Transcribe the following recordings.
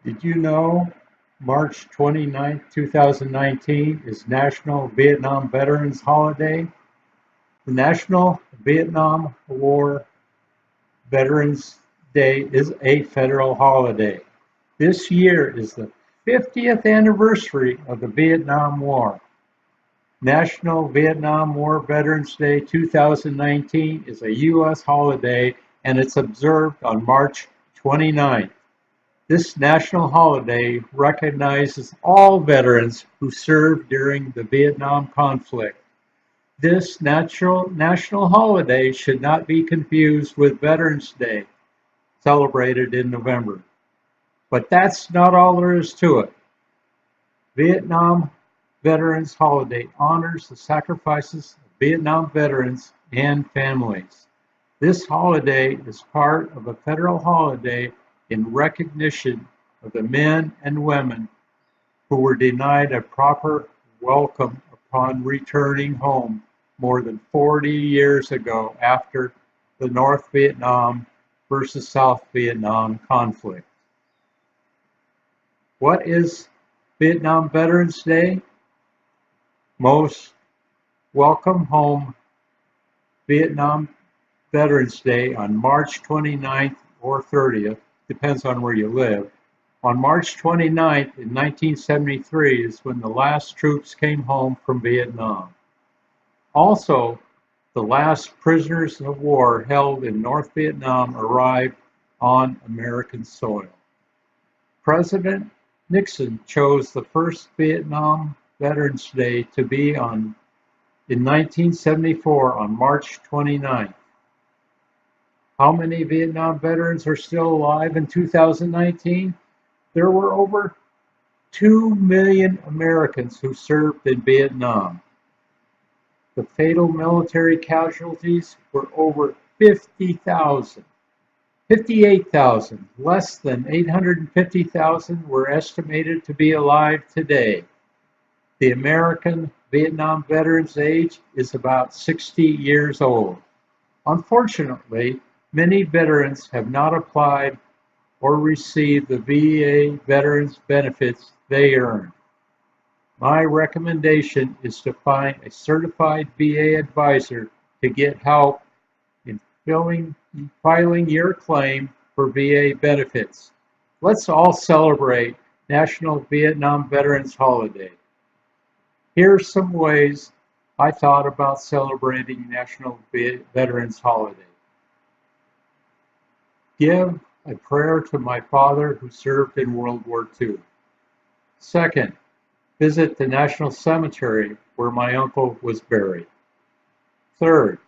Did you know March 29th, 2019 is National Vietnam Veterans Holiday? The National Vietnam War Veterans Day is a federal holiday. This year is the 50th anniversary of the Vietnam War. National Vietnam War Veterans Day 2019 is a U.S. holiday and it's observed on March 29th. This national holiday recognizes all veterans who served during the Vietnam conflict. This national holiday should not be confused with Veterans Day, celebrated in November. But that's not all there is to it. Vietnam Veterans Holiday honors the sacrifices of Vietnam veterans and families. This holiday is part of a federal holiday in recognition of the men and women who were denied a proper welcome upon returning home more than 40 years ago after the North Vietnam versus South Vietnam conflict. What is Vietnam Veterans Day? Most welcome home Vietnam Veterans Day on March 29th or 30th, depends on where you live. On March 29th in 1973 is when the last troops came home from Vietnam. Also, the last prisoners of war held in North Vietnam arrived on American soil. President Nixon chose the first Vietnam Veterans Day to be in 1974 on March 29th. How many Vietnam veterans are still alive in 2019? There were over 2 million Americans who served in Vietnam. The fatal military casualties were over 50,000. 58,000, less than 850,000 were estimated to be alive today. The American Vietnam veterans age is about 60 years old. Unfortunately, many veterans have not applied or received the VA veterans benefits they earn. My recommendation is to find a certified VA advisor to get help in filing your claim for VA benefits. Let's all celebrate National Vietnam Veterans Holiday. Here's some ways I thought about celebrating National Veterans Holiday. Give a prayer to my father who served in World War II. Second, visit the National Cemetery where my uncle was buried. Third,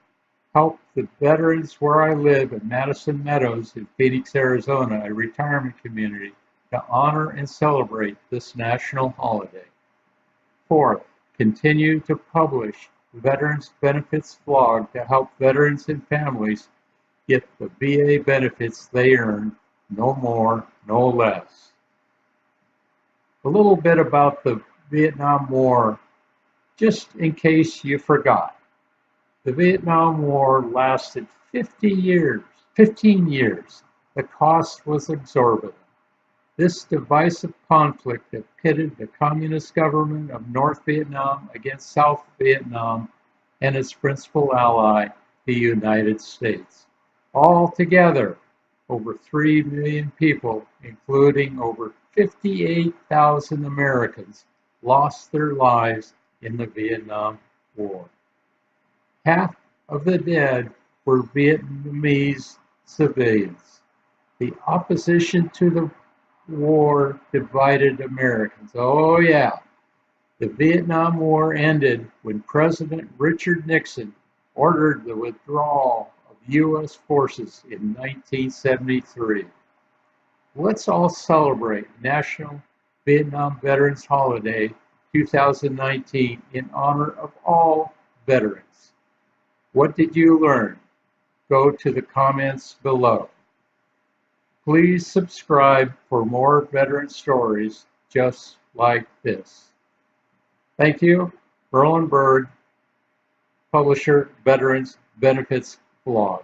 help the veterans where I live in Madison Meadows in Phoenix, Arizona, a retirement community, to honor and celebrate this national holiday. Fourth, continue to publish the Veterans Benefits blog to help veterans and families get the VA benefits they earn, no more, no less. A little bit about the Vietnam War, just in case you forgot. The Vietnam War lasted 15 years. The cost was exorbitant. This divisive conflict that pitted the communist government of North Vietnam against South Vietnam and its principal ally, the United States. Altogether, over 3 million people, including over 58,000 Americans, lost their lives in the Vietnam War. Half of the dead were Vietnamese civilians. The opposition to the war divided Americans. Oh yeah. The Vietnam War ended when President Richard Nixon ordered the withdrawal of U.S. forces in 1973. Let's all celebrate National Vietnam Veterans Holiday 2019 in honor of all veterans. What did you learn? Go to the comments below. Please subscribe for more veteran stories just like this. Thank you, Berlin Bird, publisher, Veterans Benefits Blog.